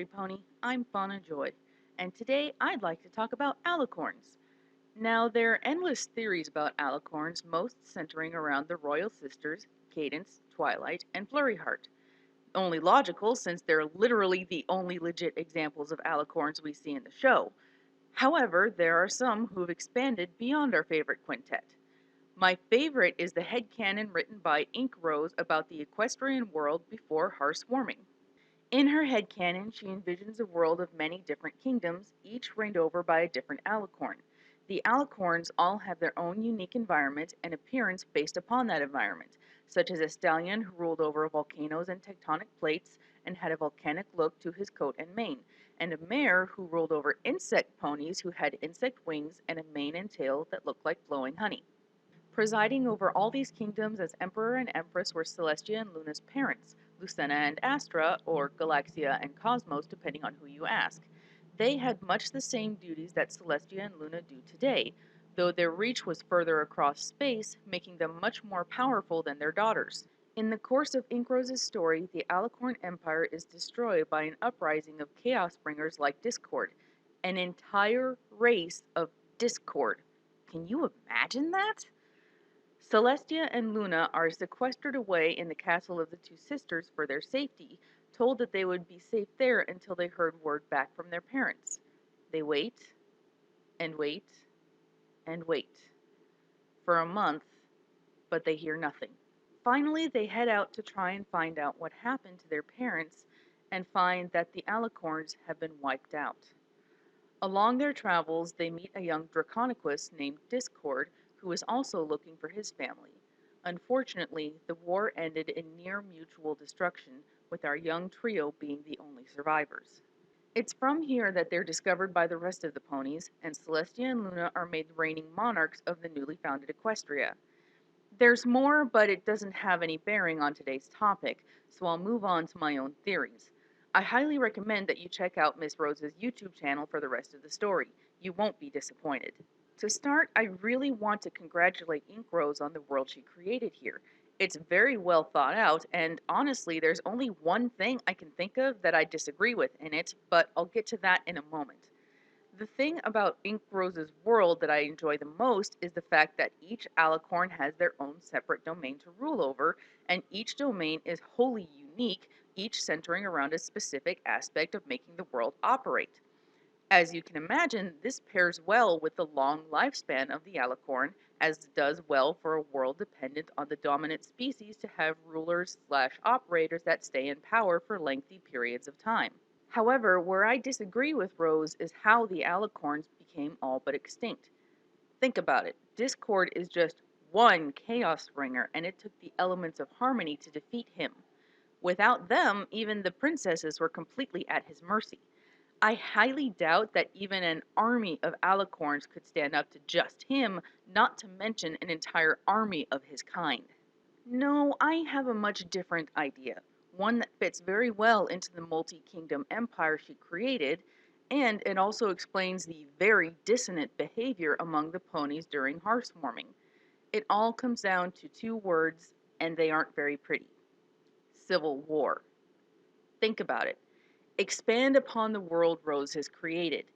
Country Pony. I'm Fauna Joy, and today I'd like to talk about alicorns. Now, there are endless theories about alicorns, most centering around the royal sisters, Cadence, Twilight, and Flurryheart. Only logical since they're literally the only legit examples of alicorns we see in the show. However, there are some who've expanded beyond our favorite quintet. My favorite is the headcanon written by Ink Rose about the equestrian world before hearse warming. In her headcanon, she envisions a world of many different kingdoms, each reigned over by a different alicorn. The alicorns all have their own unique environment and appearance based upon that environment, such as a stallion who ruled over volcanoes and tectonic plates and had a volcanic look to his coat and mane, and a mare who ruled over insect ponies who had insect wings and a mane and tail that looked like flowing honey. Presiding over all these kingdoms as emperor and empress were Celestia and Luna's parents, Lucena and Astra, or Galaxia and Cosmos, depending on who you ask. They had much the same duties that Celestia and Luna do today, though their reach was further across space, making them much more powerful than their daughters. In the course of Inkrose's story, the Alicorn Empire is destroyed by an uprising of chaos bringers like Discord, an entire race of Discord. Can you imagine that? Celestia and Luna are sequestered away in the castle of the two sisters for their safety, told that they would be safe there until they heard word back from their parents. They wait and wait and wait for a month, but they hear nothing. Finally, they head out to try and find out what happened to their parents and find that the Alicorns have been wiped out. Along their travels, they meet a young Draconequus named Discord, who is also looking for his family. Unfortunately, the war ended in near mutual destruction, with our young trio being the only survivors. It's from here that they're discovered by the rest of the ponies, and Celestia and Luna are made the reigning monarchs of the newly founded Equestria. There's more, but it doesn't have any bearing on today's topic, so I'll move on to my own theories. I highly recommend that you check out Miss Rose's YouTube channel for the rest of the story. You won't be disappointed. To start, I really want to congratulate Ink Rose on the world she created here. It's very well thought out, and honestly, there's only one thing I can think of that I disagree with in it, but I'll get to that in a moment. The thing about Ink Rose's world that I enjoy the most is the fact that each alicorn has their own separate domain to rule over, and each domain is wholly unique, each centering around a specific aspect of making the world operate. As you can imagine, this pairs well with the long lifespan of the alicorn, as it does well for a world dependent on the dominant species to have rulers/operators that stay in power for lengthy periods of time. However, where I disagree with Rose is how the alicorns became all but extinct. Think about it. Discord is just one chaos bringer, and it took the elements of harmony to defeat him. Without them, even the princesses were completely at his mercy. I highly doubt that even an army of alicorns could stand up to just him, not to mention an entire army of his kind. No, I have a much different idea, one that fits very well into the multi-kingdom empire she created, and it also explains the very dissonant behavior among the ponies during hearthwarming. It all comes down to two words, and they aren't very pretty. Civil war. Think about it. Expand upon the world Rose has created.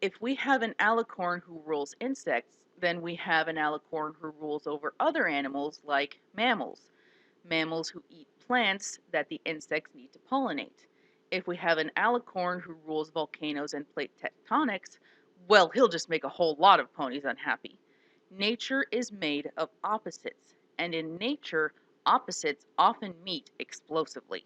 If we have an alicorn who rules insects, then we have an alicorn who rules over other animals like mammals. Mammals who eat plants that the insects need to pollinate. If we have an alicorn who rules volcanoes and plate tectonics, well, he'll just make a whole lot of ponies unhappy. Nature is made of opposites, and in nature, opposites often meet explosively.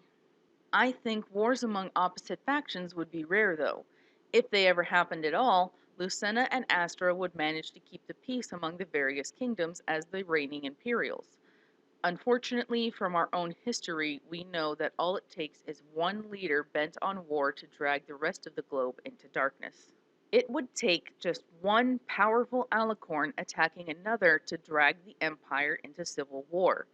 I think wars among opposite factions would be rare, though. If they ever happened at all, Lucena and Astra would manage to keep the peace among the various kingdoms as the reigning Imperials. Unfortunately, from our own history, we know that all it takes is one leader bent on war to drag the rest of the globe into darkness. It would take just one powerful alicorn attacking another to drag the empire into civil war.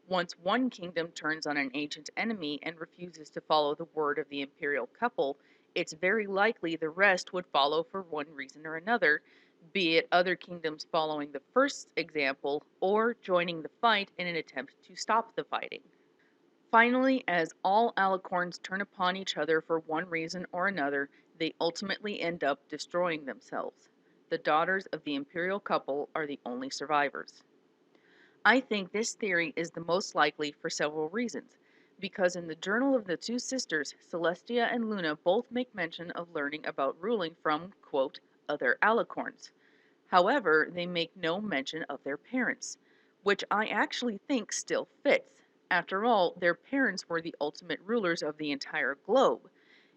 Once one kingdom turns on an ancient enemy and refuses to follow the word of the imperial couple, it's very likely the rest would follow for one reason or another, be it other kingdoms following the first example or joining the fight in an attempt to stop the fighting. Finally, as all alicorns turn upon each other for one reason or another, they ultimately end up destroying themselves. The daughters of the imperial couple are the only survivors. I think this theory is the most likely for several reasons, because in the journal of the two sisters, Celestia and Luna both make mention of learning about ruling from, quote, other alicorns. However, they make no mention of their parents, which I actually think still fits. After all, their parents were the ultimate rulers of the entire globe.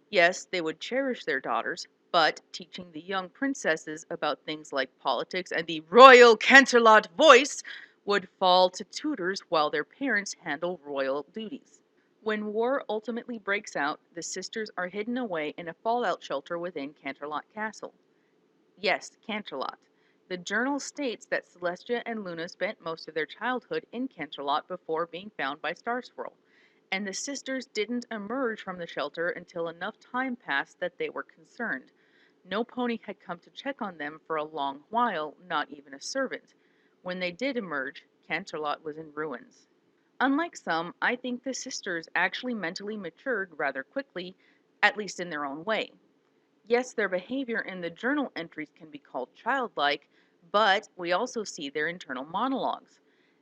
Yes, they would cherish their daughters, but teaching the young princesses about things like politics and the royal Canterlot voice would fall to tutors while their parents handle royal duties. When war ultimately breaks out, the sisters are hidden away in a fallout shelter within Canterlot Castle. Yes, Canterlot. The journal states that Celestia and Luna spent most of their childhood in Canterlot before being found by Starswirl, and the sisters didn't emerge from the shelter until enough time passed that they were concerned. No pony had come to check on them for a long while, not even a servant. When they did emerge, Canterlot was in ruins. Unlike some, I think the sisters actually mentally matured rather quickly, at least in their own way. Yes, their behavior in the journal entries can be called childlike, but we also see their internal monologues.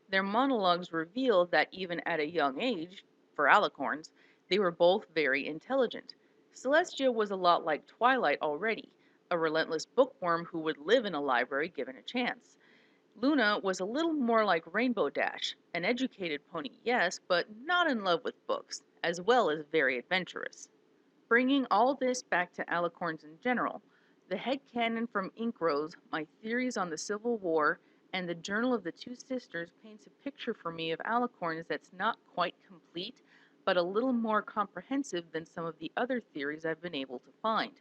Their monologues reveal that even at a young age, for alicorns, they were both very intelligent. Celestia was a lot like Twilight already, a relentless bookworm who would live in a library given a chance. Luna was a little more like Rainbow Dash, an educated pony, yes, but not in love with books, as well as very adventurous. Bringing all this back to alicorns in general, the headcanon from Inkrose, my theories on the Civil War, and the Journal of the Two Sisters paints a picture for me of alicorns that's not quite complete, but a little more comprehensive than some of the other theories I've been able to find.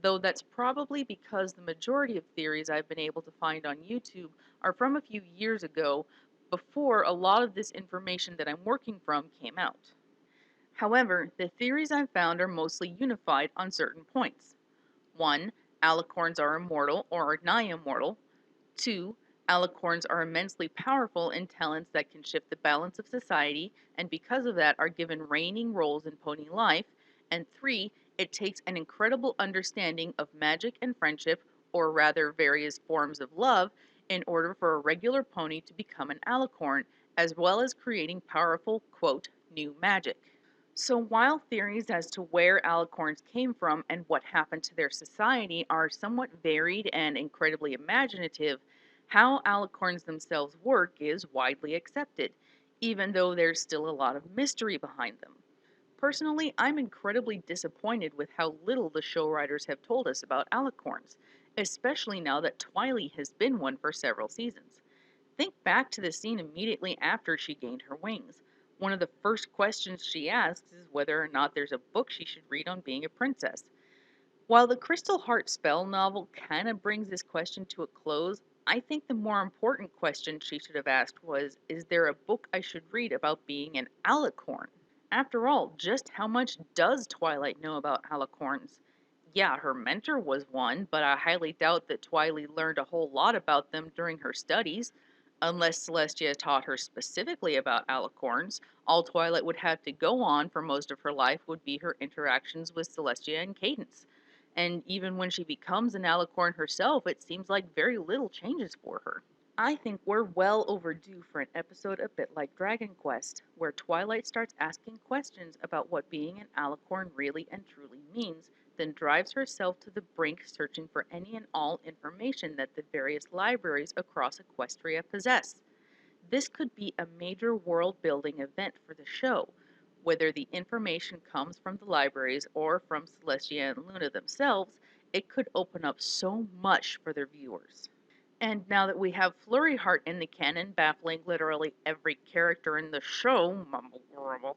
Though that's probably because the majority of theories I've been able to find on YouTube are from a few years ago, before a lot of this information that I'm working from came out. However, the theories I've found are mostly unified on certain points. 1. Alicorns are immortal or are nigh immortal. 2. Alicorns are immensely powerful in talents that can shift the balance of society, and because of that are given reigning roles in pony life. And 3. It takes an incredible understanding of magic and friendship, or rather various forms of love, in order for a regular pony to become an alicorn, as well as creating powerful, quote, new magic. So, while theories as to where alicorns came from and what happened to their society are somewhat varied and incredibly imaginative, how alicorns themselves work is widely accepted, even though there's still a lot of mystery behind them. Personally, I'm incredibly disappointed with how little the show writers have told us about alicorns, especially now that Twilight has been one for several seasons. Think back to the scene immediately after she gained her wings. One of the first questions she asks is whether or not there's a book she should read on being a princess. While the Crystal Heart spell novel kind of brings this question to a close, I think the more important question she should have asked was, is there a book I should read about being an alicorn? After all, just how much does Twilight know about alicorns? Yeah, her mentor was one, but I highly doubt that Twilight learned a whole lot about them during her studies. Unless Celestia taught her specifically about alicorns, all Twilight would have to go on for most of her life would be her interactions with Celestia and Cadence. And even when she becomes an alicorn herself, it seems like very little changes for her. I think we're well overdue for an episode a bit like Dragon Quest, where Twilight starts asking questions about what being an alicorn really and truly means, then drives herself to the brink searching for any and all information that the various libraries across Equestria possess. This could be a major world building event for the show. Whether the information comes from the libraries or from Celestia and Luna themselves, it could open up so much for their viewers. And now that we have Flurry Heart in the canon, baffling literally every character in the show, mumble grumble,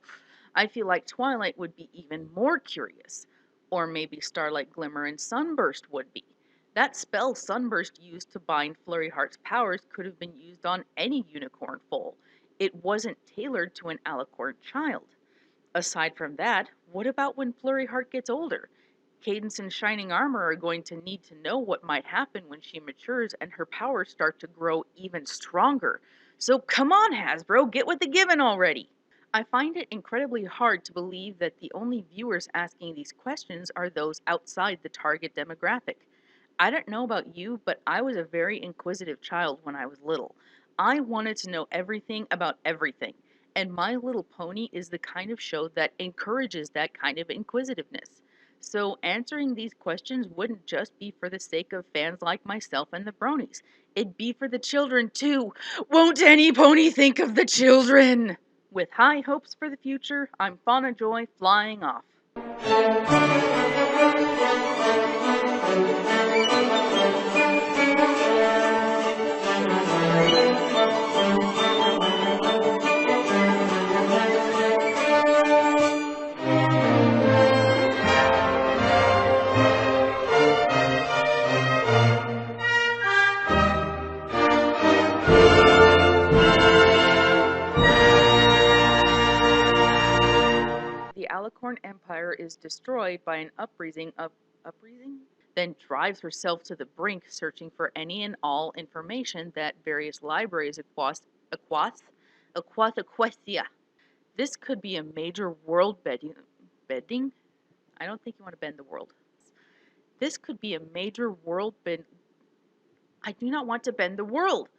I feel like Twilight would be even more curious. Or maybe Starlight Glimmer and Sunburst would be. That spell Sunburst used to bind Flurry Heart's powers could have been used on any unicorn foal. It wasn't tailored to an alicorn child. Aside from that, what about when Flurry Heart gets older? Cadence and Shining Armor are going to need to know what might happen when she matures and her powers start to grow even stronger. So come on, Hasbro, get with the given already. I find it incredibly hard to believe that the only viewers asking these questions are those outside the target demographic. I don't know about you, but I was a very inquisitive child when I was little. I wanted to know everything about everything, and My Little Pony is the kind of show that encourages that kind of inquisitiveness. So, answering these questions wouldn't just be for the sake of fans like myself and the bronies. It'd be for the children, too. Won't any pony think of the children? With high hopes for the future, I'm Fauna Joy flying off. The Alicorn Empire is destroyed by an upreasing? Then drives herself to the brink, searching for any and all information that various libraries across Equestria. This could be a major world bedding? I don't think you want to bend the world. This could be a major world bend. I do not want to bend the world.